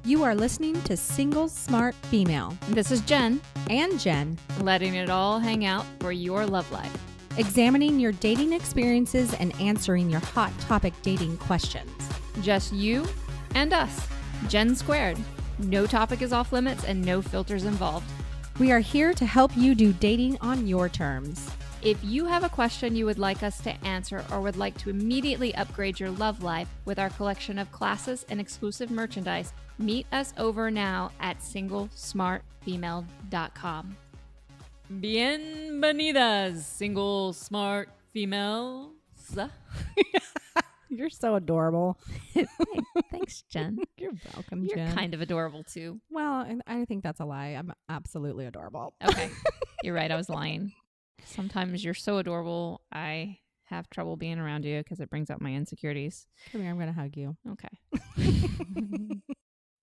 You are listening to Single Smart Female. This is Jen, And Jen. letting it all hang out for your love life. Examining your dating experiences and answering your hot topic dating questions. Just you and us. Jen squared. No topic is off limits and no filters involved. We are here to help you do dating on your terms. If you have a question you would like us to answer or would like to immediately upgrade your love life with our collection of classes and exclusive merchandise, meet us over now at singlesmartfemale.com. Bienvenidas, single smart females. You're so adorable. Thanks, Jen. You're welcome, You're Jen. kind of adorable too. Well, I think that's a lie. I'm absolutely adorable. Okay. You're right. I was lying. Sometimes you're so adorable, I have trouble being around you because it brings out my insecurities. Come here, I'm going to hug you. Okay.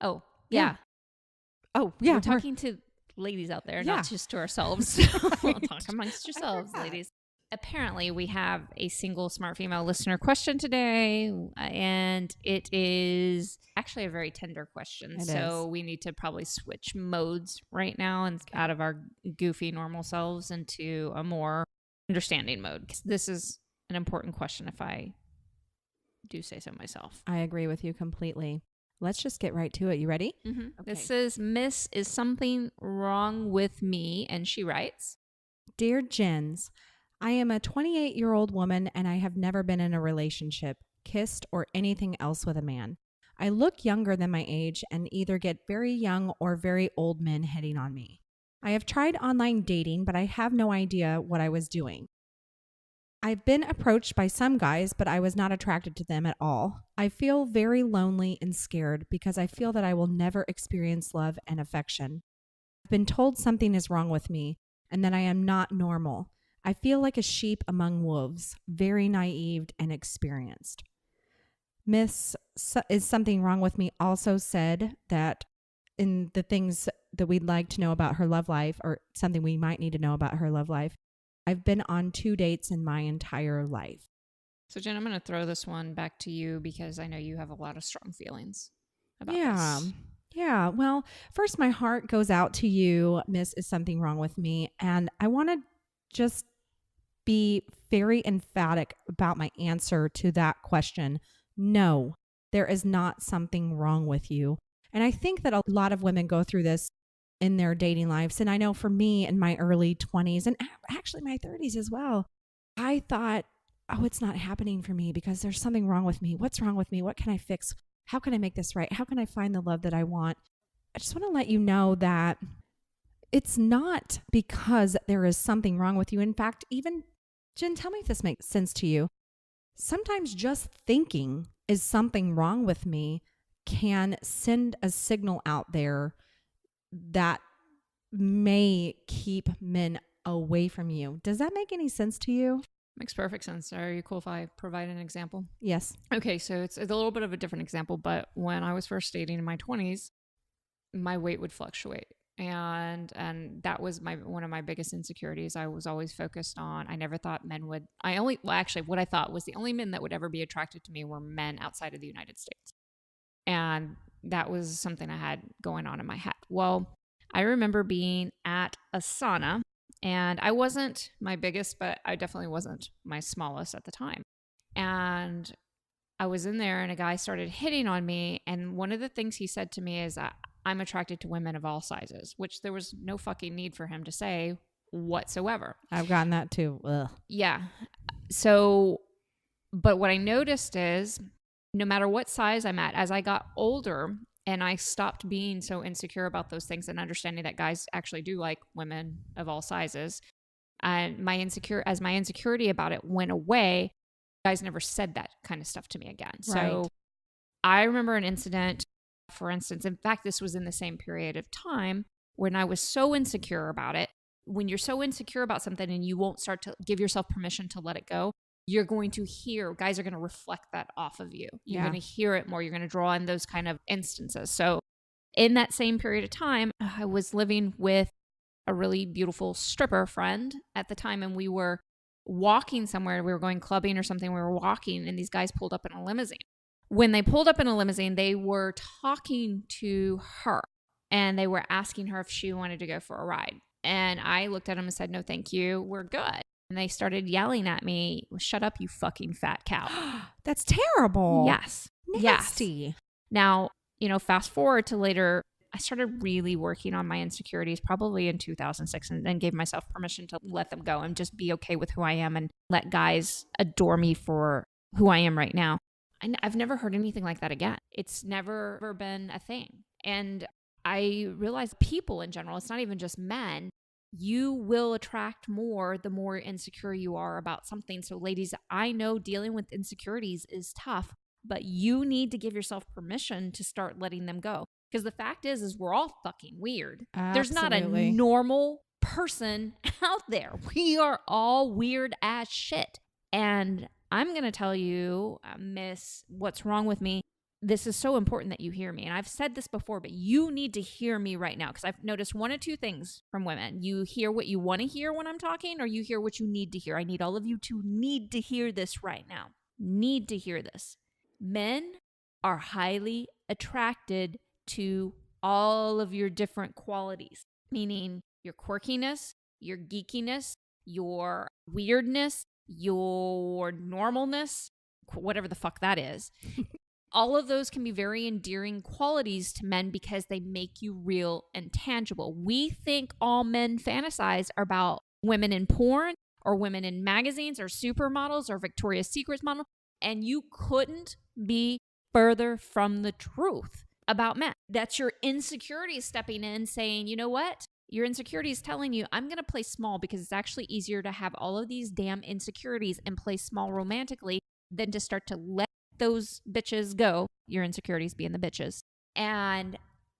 Oh, yeah. Oh, yeah. We're talking to ladies out there, Yeah. not just to ourselves. We'll talk amongst yourselves, ladies. Apparently, we have a single smart female listener question today, and it is actually a very tender question. So we need to probably switch modes right now and out of our goofy normal selves into a more understanding mode. 'Cause this is an important question if I do say so myself. I agree with you completely. Let's just get right to it. You ready? Mm-hmm. Okay. This is Miss Is Something Wrong With Me? And she writes, Dear Jens, I am a 28-year-old woman and I have never been in a relationship, kissed, or anything else with a man. I look younger than my age and either get very young or very old men hitting on me. I have tried online dating, but I have no idea what I was doing. I've been approached by some guys, but I was not attracted to them at all. I feel very lonely and scared because I feel that I will never experience love and affection. I've been told something is wrong with me and that I am not normal. I feel like a sheep among wolves, very naive and experienced. Miss Is Something Wrong With Me also said that in the things that we'd like to know about her love life, or something we might need to know about her love life, I've been on 2 dates in my entire life. so Jen, I'm going to throw this one back to you because I know you have a lot of strong feelings about Yeah. this. Yeah. Well, first, my heart goes out to you, Miss Is Something Wrong With Me. And I want to just be very emphatic about my answer to that question. No, there is not something wrong with you. And I think that a lot of women go through this in their dating lives. And I know for me in my early 20s and actually my 30s as well, I thought, oh, it's not happening for me because there's something wrong with me. What's wrong with me? What can I fix? How can I make this right? How can I find the love that I want? I just want to let you know that it's not because there is something wrong with you. In fact, even, Jen, tell me if this makes sense to you. Sometimes just thinking is something wrong with me can send a signal out there that may keep men away from you. Does that make any sense to you? Makes perfect sense. Are you cool if I provide an example? Yes. Okay, so it's a little bit of a different example, but when I was first dating in my 20s, my weight would fluctuate. And that was one of my biggest insecurities. I was always focused on, I never thought men would, what I thought was the only men that would ever be attracted to me were men outside of the United States. And that was something I had going on in my head. Well, I remember being at a sauna, and I wasn't my biggest, but I definitely wasn't my smallest at the time. And I was in there and a guy started hitting on me. And one of the things he said to me is, I'm attracted to women of all sizes, which there was no fucking need for him to say whatsoever. I've gotten that too. Ugh. Yeah. So, but what I noticed is no matter what size I'm at, as I got older and I stopped being so insecure about those things and understanding that guys actually do like women of all sizes, and my insecurity about it went away, guys never said that kind of stuff to me again. Right. So I remember an incident, for instance, in fact, this was in the same period of time when I was so insecure about it. When you're so insecure about something and you won't start to give yourself permission to let it go, you're going to hear, guys are going to reflect that off of you. You're going to hear it more. You're going to draw in those kind of instances. So in that same period of time, I was living with a really beautiful stripper friend at the time, and we were walking somewhere. We were going clubbing or something. We were walking, and these guys pulled up in a limousine. when they pulled up in a limousine, they were talking to her and they were asking her if she wanted to go for a ride. And I looked at them and said, no, thank you. We're good. And they started yelling at me, shut up, you fucking fat cow. That's terrible. Yes. Nasty. Yes. Now, fast forward to later, I started really working on my insecurities probably in 2006 and then gave myself permission to let them go and just be okay with who I am and let guys adore me for who I am right now. I've never heard anything like that again. It's never been a thing. And I realize people in general, it's not even just men, you will attract more the more insecure you are about something. So ladies, I know dealing with insecurities is tough, but you need to give yourself permission to start letting them go. Because the fact is we're all fucking weird. Absolutely. There's not a normal person out there. We are all weird as shit. And I'm going to tell you, Miss, what's wrong with me? This is so important that you hear me. And I've said this before, but you need to hear me right now because I've noticed one of two things from women. You hear what you want to hear when I'm talking, or you hear what you need to hear. I need all of you to need to hear this right now. Need to hear this. Men are highly attracted to all of your different qualities, meaning your quirkiness, your geekiness, your weirdness, your normalness, whatever the fuck that is. All of those can be very endearing qualities to men because they make you real and tangible. We think all men fantasize about women in porn or women in magazines or supermodels or Victoria's Secret model, and you couldn't be further from the truth about men. That's your insecurities stepping in saying, you know what? Your insecurity is telling you, I'm going to play small because it's actually easier to have all of these damn insecurities and play small romantically than to start to let those bitches go, your insecurities being the bitches, and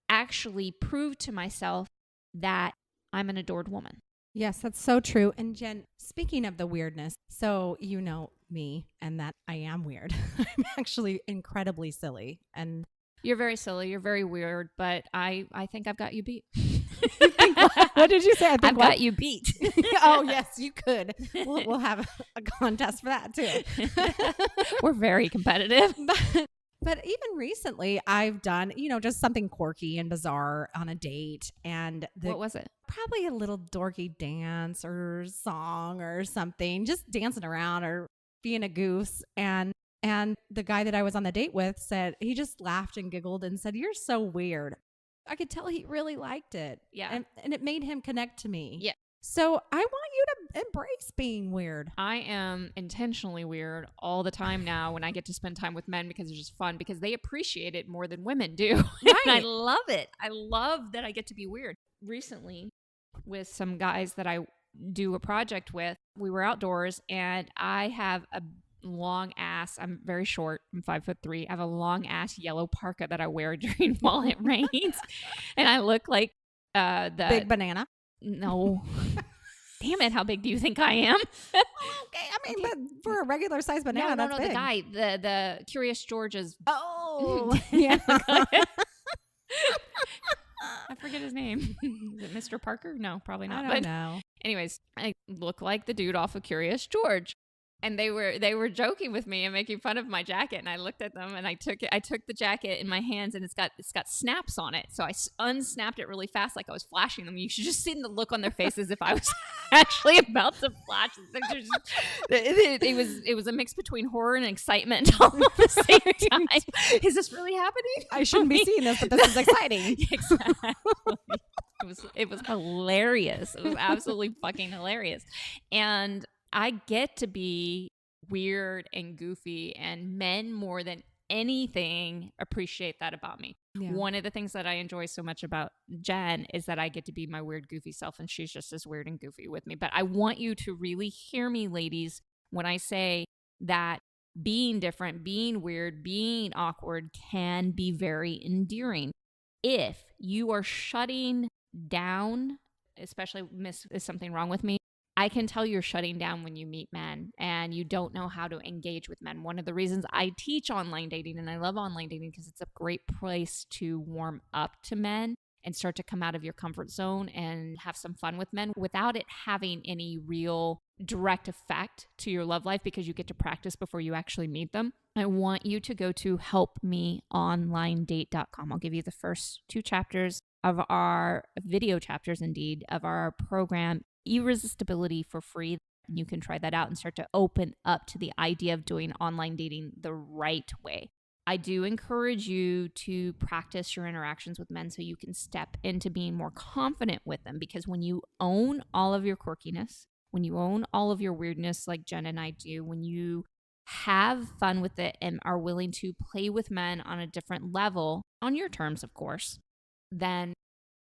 actually prove to myself that I'm an adored woman. Yes, that's so true. And Jen, speaking of the weirdness, so you know me and that I am weird. I'm actually incredibly silly. And you're very silly. You're very weird, but I think I've got you beat. What did you say? I've got you beat. Oh, yes, you could. We'll have a contest for that, too. We're very competitive. But even recently, I've done, just something quirky and bizarre on a date. And what was it? Probably a little dorky dance or song or something, just dancing around or being a goose. And the guy that I was on the date with said, he just laughed and giggled and said, "You're so weird." I could tell he really liked it. Yeah. And it made him connect to me. Yeah. So I want you to embrace being weird. I am intentionally weird all the time now when I get to spend time with men because it's just fun because they appreciate it more than women do. Right. And I love it. I love that I get to be weird. Recently, with some guys that I do a project with, we were outdoors and I have a long ass. I'm very short. I'm 5'3". I have a long ass yellow parka that I wear during while it rains, and I look like the big banana. No, damn it! How big do you think I am? Okay, I mean, but for a regular size banana, that's big. The guy, the Curious George's. Oh, yeah. I forget his name. Is it Mr. Parker? No, probably not. I don't know. Anyways, I look like the dude off of Curious George. And they were joking with me and making fun of my jacket. And I looked at them and I took the jacket in my hands and it's got snaps on it. So I unsnapped it really fast, like I was flashing them. You should just see the look on their faces if I was actually about to flash. It was a mix between horror and excitement all at the same time. Is this really happening? I shouldn't be seeing this, but this is exciting. Exactly. It was hilarious. It was absolutely fucking hilarious. And I get to be weird and goofy, and men more than anything appreciate that about me. Yeah. One of the things that I enjoy so much about Jen is that I get to be my weird, goofy self, and she's just as weird and goofy with me. But I want you to really hear me, ladies, when I say that being different, being weird, being awkward can be very endearing. If you are shutting down, especially, Miss, is something wrong with me? I can tell you're shutting down when you meet men and you don't know how to engage with men. One of the reasons I teach online dating and I love online dating because it's a great place to warm up to men and start to come out of your comfort zone and have some fun with men without it having any real direct effect to your love life because you get to practice before you actually meet them, I want you to go to helpmeonlinedate.com. I'll give you the first 2 chapters of our video chapters, indeed, of our program, Irresistibility, for free. You can try that out and start to open up to the idea of doing online dating the right way. I do encourage you to practice your interactions with men so you can step into being more confident with them, because when you own all of your quirkiness, when you own all of your weirdness like Jen and I do, when you have fun with it and are willing to play with men on a different level, on your terms, of course, then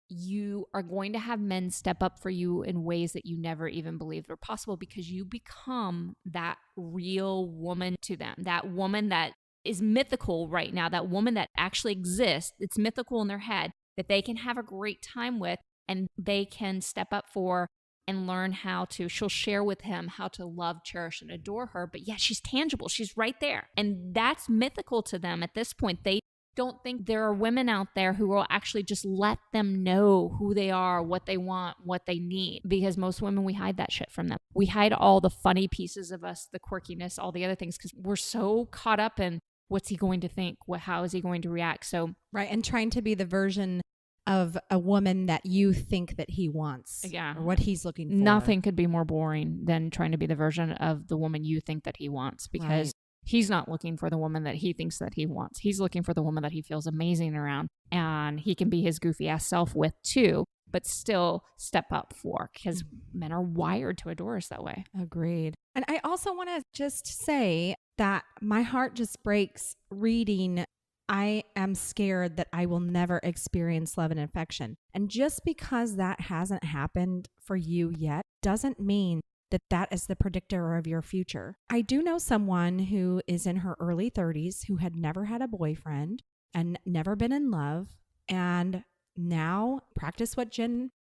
you are going to have men step up for you in ways that you never even believed were possible, because you become that real woman to them, that woman that is mythical right now, that woman that actually exists. It's mythical in their head that they can have a great time with, and they can step up for and learn how to, she'll share with him how to love, cherish, and adore her. But yeah, she's tangible. She's right there. And that's mythical to them at this point. They don't think there are women out there who will actually just let them know who they are, what they want, what they need. Because most women, we hide that shit from them. We hide all the funny pieces of us, the quirkiness, all the other things, because we're so caught up in what's he going to think? How is he going to react? So, right. And trying to be the version of a woman that you think that he wants. Yeah. Or what he's looking for. Nothing could be more boring than trying to be the version of the woman you think that he wants, because he's not looking for the woman that he thinks that he wants. He's looking for the woman that he feels amazing around, and he can be his goofy ass self with too, but still step up for, because men are wired to adore us that way. Agreed. And I also want to just say that my heart just breaks reading, I am scared that I will never experience love and affection. And just because that hasn't happened for you yet doesn't mean that that is the predictor of your future. I do know someone who is in her early 30s who had never had a boyfriend and never been in love, and now practice what Jen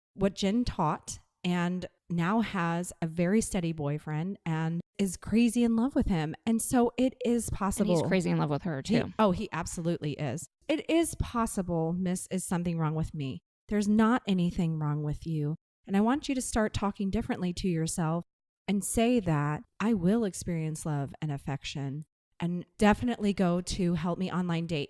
taught, and now has a very steady boyfriend and is crazy in love with him. And so it is possible. And he's crazy in love with her too. He absolutely is. It is possible, Miss, is something wrong with me. There's not anything wrong with you. And I want you to start talking differently to yourself and say that I will experience love and affection, and definitely go to Help Me Online Date.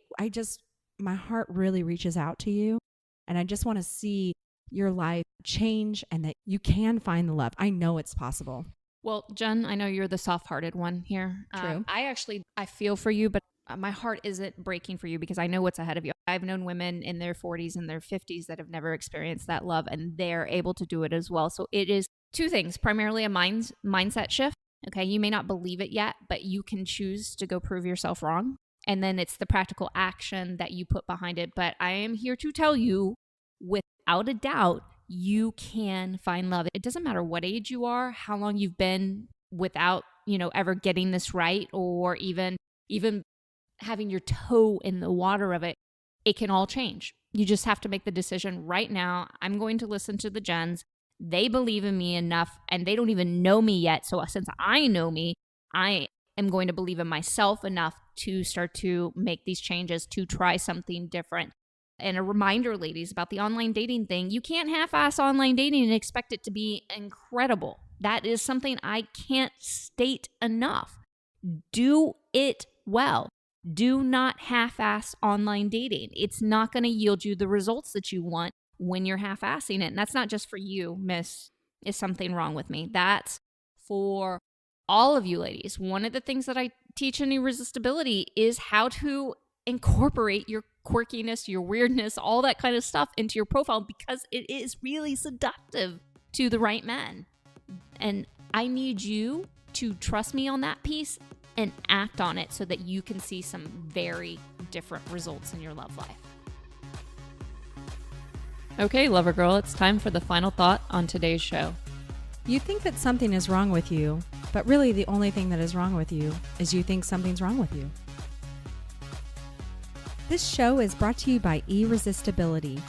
My heart really reaches out to you, and I just want to see your life change and that you can find the love. I know it's possible. Well, Jen, I know you're the soft-hearted one here. True. I feel for you, but my heart isn't breaking for you, because I know what's ahead of you. I've known women in their 40s and their 50s that have never experienced that love, and they're able to do it as well. So it is 2 things, primarily a mindset shift. Okay, you may not believe it yet, but you can choose to go prove yourself wrong. And then it's the practical action that you put behind it. But I am here to tell you, without a doubt, you can find love. It doesn't matter what age you are, how long you've been without, ever getting this right, or even having your toe in the water of it. It can all change. You just have to make the decision right now. I'm going to listen to the Jens. They believe in me enough, and they don't even know me yet. So since I know me, I am going to believe in myself enough to start to make these changes, to try something different. And a reminder, ladies, about the online dating thing. You can't half-ass online dating and expect it to be incredible. That is something I can't state enough. Do it well. Do not half-ass online dating. It's not going to yield you the results that you want when you're half-assing it. And that's not just for you, Miss, is something wrong with me. That's for all of you ladies. One of the things that I teach in Irresistibility is how to incorporate your quirkiness, your weirdness, all that kind of stuff into your profile, because it is really seductive to the right men. And I need you to trust me on that piece and act on it so that you can see some very different results in your love life. Okay, lover girl, it's time for the final thought on today's show. You think that something is wrong with you, but really the only thing that is wrong with you is you think something's wrong with you. This show is brought to you by Irresistibility,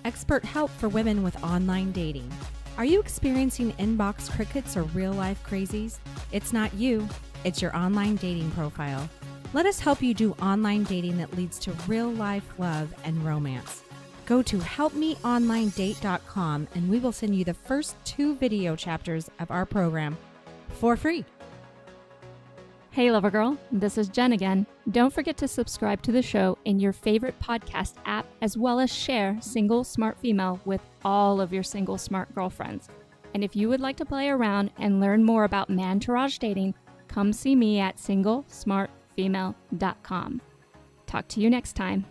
expert help for women with online dating. Are you experiencing inbox crickets or real-life crazies? It's not you, it's your online dating profile. Let us help you do online dating that leads to real-life love and romance. Go Go to helpmeonlinedate.com and we will send you the first 2 video chapters of our program for free. Hey, Lover Girl, this is Jen again. Don't forget to subscribe to the show in your favorite podcast app, as well as share Single Smart Female with all of your single smart girlfriends. And if you would like to play around and learn more about man-tourage dating, come see me at singlesmartfemale.com. Talk to you next time.